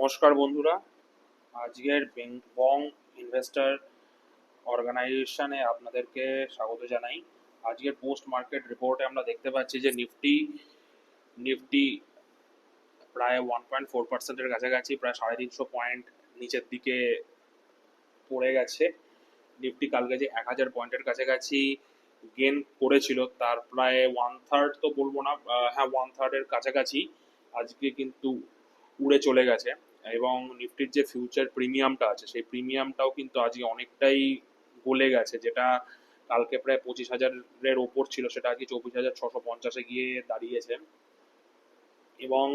নমস্কার বন্ধুরা, আজকের বং ইনভেস্টর অর্গানাইজেশনে আপনাদেরকে স্বাগত জানাই। আজকের পোস্ট মার্কেট রিপোর্টে আমরা দেখতে পাচ্ছি যে নিফটি নিফটি প্রায় 1.4%-এর কাছাকাছি, প্রায় 350 পয়েন্ট নিচের দিকে পড়ে গেছে। নিফটি কালকে যে 1000 পয়েন্টের কাছাকাছি গেন করেছিল, তার প্রায় ওয়ান থার্ড তো বলবো না, হ্যাঁ ওয়ান থার্ডের কাছাকাছি আজকে কিন্তু উড়ে চলে গেছে। এবং নিফটির যে ফিউচার প্রিমিয়ামটা আছে, সেই প্রিমিয়ামটাও কিন্তু আজকে অনেকটাই গলে গেছে, যেটা কালকে প্রায় 25,000-এর ওপর ছিল, সেটা আজকে 24,650-এ গিয়ে দাঁড়িয়েছে। এবং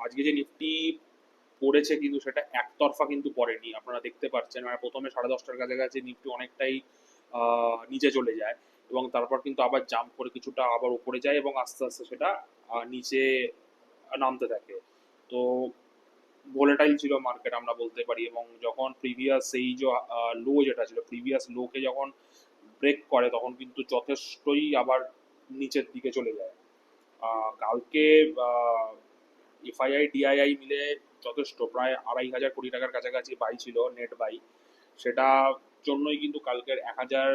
আজকে যে নিফটি পড়েছে, কিন্তু সেটা একতরফা কিন্তু পড়েনি, আপনারা দেখতে পাচ্ছেন। মানে প্রথমে 10:30টার কাছাকাছি নিফটি অনেকটাই নিচে চলে যায়, এবং তারপর কিন্তু আবার জাম্প করে কিছুটা আবার উপরে যায়, এবং আস্তে আস্তে সেটা নিচে নামতে থাকে। তো ভোলেটাইল ছিল মার্কেট আমরা বলতে পারি। এবং যখন প্রিভিয়াস এই যে লো যেটা ছিল, প্রিভিয়াস লোকে যখন ব্রেক করে, তখন কিন্তু যথেষ্টই আবার নিচের দিকে চলে যায়। কালকে এফআইআই ডিআইআই মিলে যথেষ্ট, প্রায় 2,500 কোটি টাকার কাছাকাছি বাই ছিল, নেট বাই। সেটা জন্যই কিন্তু কালকের 1,000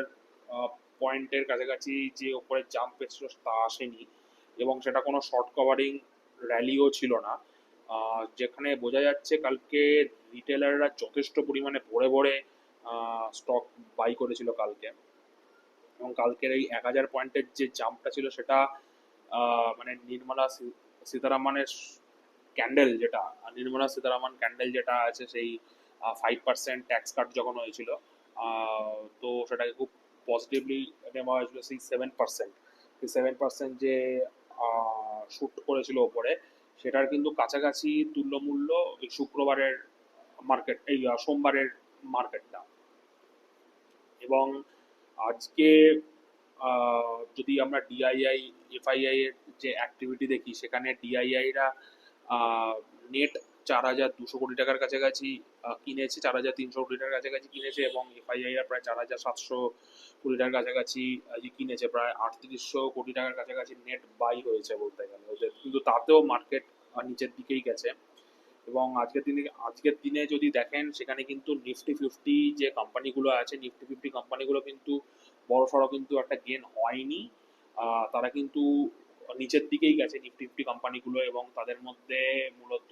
পয়েন্টের কাছাকাছি যে ওপরে জাম্প এসেছিল তা আসেনি, এবং সেটা কোনো শর্ট কভারিং র্যালিও ছিল না। যেখানে বোঝা যাচ্ছে কালকে রিটেলাররা যথেষ্ট পরিমাণে ভরে ভরে স্টক বাই করেছিল কালকে। এবং কালকের এই 1,000 পয়েন্টের যে জাম্পটা ছিল, সেটা মানে সীতারামনের ক্যান্ডেল যেটা নির্মলা সীতারামন ক্যান্ডেল যেটা আছে, সেই 5% ট্যাক্স কাট যখন হয়েছিল, তো সেটাকে খুব পজিটিভলি নেওয়া হয়েছিল। সেই 7%, সেই 7% যে শুট করেছিল ওপরে, সেটার কিন্তু কাছাকাছি তুল্যমূল্য এই শুক্রবারের মার্কেট, এই সোমবারের মার্কেটটা। এবং আজকে যদি আমরা ডিআইআই এফআইআই এর যে অ্যাক্টিভিটি দেখি, সেখানে ডিআইআইরা নেট 4,200 কোটি টাকার কাছাকাছি কিনেছে, 4,300 কোটি টাকার কাছাকাছি কিনেছে, এবং এফআইআইরা প্রায় 4,700 কোটি টাকার কাছাকাছি কিনেছে, প্রায় 3,800 কোটি টাকার কাছাকাছি নেট বাই হয়েছে বলতে গেলে ওদের। কিন্তু তাতেও মার্কেট নিচের দিকেই গেছে। এবং আজকের দিনে যদি দেখেন, সেখানে কিন্তু নিফটি ফিফটি যে কোম্পানিগুলো আছে, নিফটি ফিফটি কোম্পানিগুলো কিন্তু বড়সড় কিন্তু একটা গেন হয়নি। তারা কিন্তু নিচের দিকেই গেছে নিফটি ফিফটি কোম্পানিগুলো। এবং তাদের মধ্যে মূলত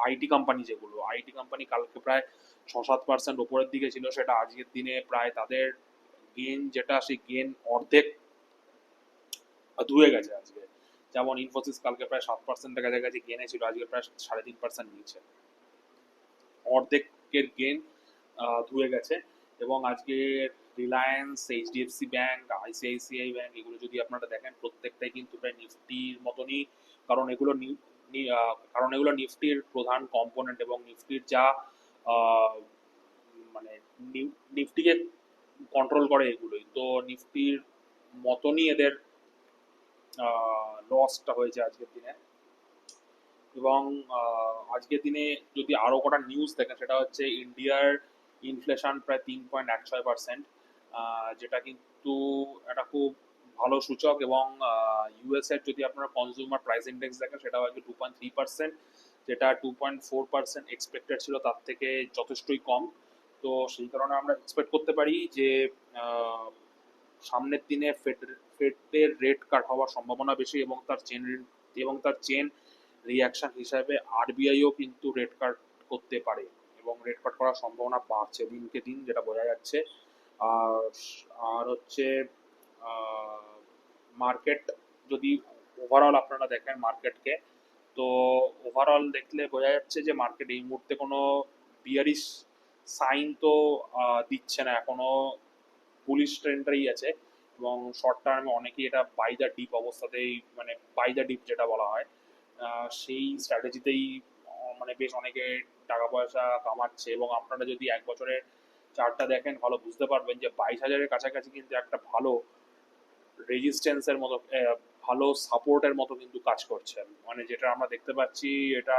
আইটি কোম্পানি, যেগুলো আইটি কোম্পানি কালকে প্রায় 6-7% ওপরের দিকে ছিল, সেটা আজকের দিনে প্রায় তাদের গেন যেটা, সেই গেন অর্ধেক ধুয়ে গেছে আজকে। যেমন ইনফোসিস কালকে প্রায় 7%-এর কাছাকাছি গেনে ছিল, আজকে প্রায় 3.5% নিচে, অর্ধেকের গেন ধুয়ে গেছে। এবং আজকে Reliance, HDFC bank, ICICI bank, এগুলো যদি আপনারা দেখেন, প্রত্যেকটাই কিন্তু প্রায় নিফটির মতনই। কারণ এগুলো কারণ এগুলো নিফটির প্রধান কম্পোনেন্ট, এবং নিফটির যা আহ, মানে নিফটিকে কন্ট্রোল করে এগুলোই, তো নিফটির মতনই এদের লসটা হয়েছে আজকের দিনে। এবং আজকের দিনে যদি আরো কটা নিউজ দেখেন, সেটা হচ্ছে ইন্ডিয়ার ইনফ্লেশন প্রায় 3.16%, যেটা কিন্তু একটা খুব ভালো সূচক। এবং ইউএস এর যদি আপনারা কনজিউমার প্রাইস ইন্ডেক্স দেখেন, সেটা হচ্ছে 2.3%, যেটা 2.4% এক্সপেক্টেড ছিল, তার থেকে যথেষ্টই কম। তো সেই কারণে আমরা এক্সপেক্ট করতে পারি যে আহ, সামনের দিনে ফেডের রেট কাট হওয়ার সম্ভাবনা বেশি, এবং তার চেন রিয়াকশন হিসাবে আরবিআইও কিন্তু রেট কাট করতে পারে, এবং রেট কাট করার সম্ভাবনা বাড়ছে দিনকে দিন, যেটা বোঝা যাচ্ছে। আর আর হচ্ছে মার্কেট যদি ওভারঅল আপনারা দেখেন মার্কেটকে, তো ওভারঅল দেখলে বোঝা যাচ্ছে যে মার্কেট এই মুহূর্তে কোনো বিয়ারিশ সাইন তো দিচ্ছে না, এখনো বুলিশ ট্রেন্ডটাই আছে। এবং শর্ট টার্মে অনেকেই এটা বাই দ্য ডিপ অবস্থাতেই, মানে বাই দ্য ডিপ যেটা বলা হয়, সেই স্ট্র্যাটেজিতেই মানে বেশ অনেকে টাকা পয়সা কামাচ্ছে। এবং আপনারা যদি 1 বছরের চার্টটা দেখেন, ভালো বুঝতে পারবেন যে 22,000-এর কাছাকাছি কিন্তু একটা ভালো রেজিস্ট্যান্সের মতো, ভালো সাপোর্টের মতো কিন্তু কাজ করছে। মানে যেটা আমরা দেখতে পাচ্ছি, এটা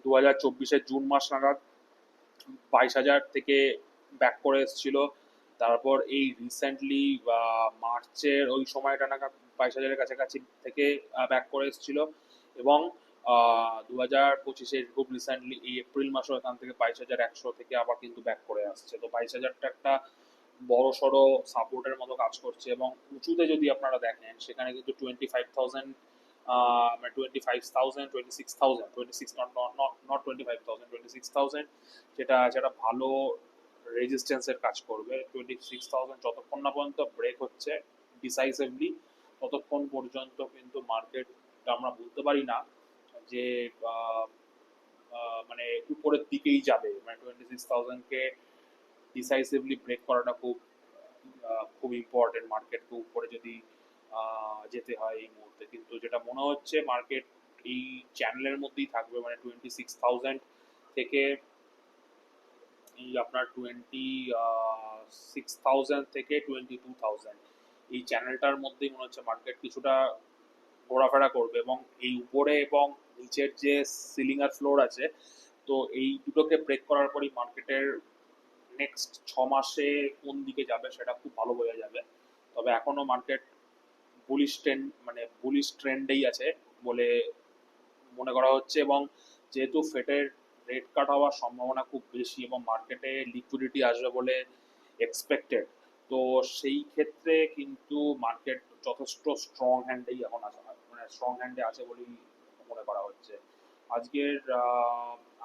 2024-এর জুন মাস নাগাদ 22,000 থেকে ব্যাক করে এসেছিল। তারপর এই রিসেন্টলি মার্চের ওই সময়টা নাগাদ 22,000-এর কাছাকাছি থেকে ব্যাক করে এসেছিল। এবং 2025-এর খুব রিসেন্টলি এই এপ্রিল মাসে এখান থেকে 22,100 থেকে আবার কিন্তু ব্যাক করে আসছে। তো 22,000টা একটা বড় সড়ো সাপোর্টের মতো কাজ করছে, এবং উঁচুতে যদি আপনারা দেখেন সেখানে কিন্তু 25,000, মানে 25,000, 26,000, 26, নট 25,000, 26,000, যেটা যেটা ভালো রেজিস্ট্যান্সের কাজ করবে। 26,000 যতক্ষণ না পর্যন্ত ব্রেক হচ্ছে ডিসাইসিভলি, ততক্ষণ পর্যন্ত কিন্তু মার্কেট আমরা বলতে পারি না যে আহ, মানে উপরের দিকেই যাবে। মানে 26,000-কে ডিসাইসিভলি ব্রেক করাটা খুব ইম্পর্টেন্ট মার্কেটকে উপরে যদি যেতে হয় এই মুহূর্তে। কিন্তু যেটা মনে হচ্ছে মার্কেট এই চ্যানেলের মধ্যেই থাকবে, মানে 26,000 থেকে এই আপনার 26,000 থেকে 22,000, এই চ্যানেলটার মধ্যেই মনে হচ্ছে মার্কেট কিছুটা ঘোরাফেরা করবে। এবং এই উপরে এবং নিচের যে সিলিং আর ফ্লোর আছে, তো এই দুটোকে ব্রেক করার পরই মার্কেটের নেক্সট 6 মাসে কোন দিকে যাবে সেটা খুব ভালো বোঝা যাবে। তবে এখনো মার্কেট বুলিশ ট্রেন্ডেই আছে বলে মনে করা হচ্ছে। এবং যেহেতু ফেডের রেট কাট হওয়ার সম্ভাবনা খুব বেশি এবং মার্কেটে লিকুইডিটি আসবে বলে এক্সপেক্টেড, তো সেই ক্ষেত্রে কিন্তু মার্কেট যথেষ্ট স্ট্রং হ্যান্ডেই এখন আছে, মানে স্ট্রং হ্যান্ডে আছে বলেই মনে করা হচ্ছে। আজকের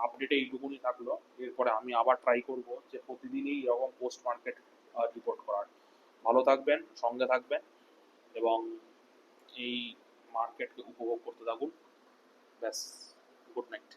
আপডেটে এইটুকুনি থাকলো। এরপরে আমি আবার ট্রাই করব যে প্রতিদিনই এরকম পোস্ট মার্কেট রিপোর্ট করার। ভালো থাকবেন, সঙ্গে থাকবেন, এবং এই মার্কেটকে উপভোগ করতে থাকুন। ব্যাস, গুড নাইট।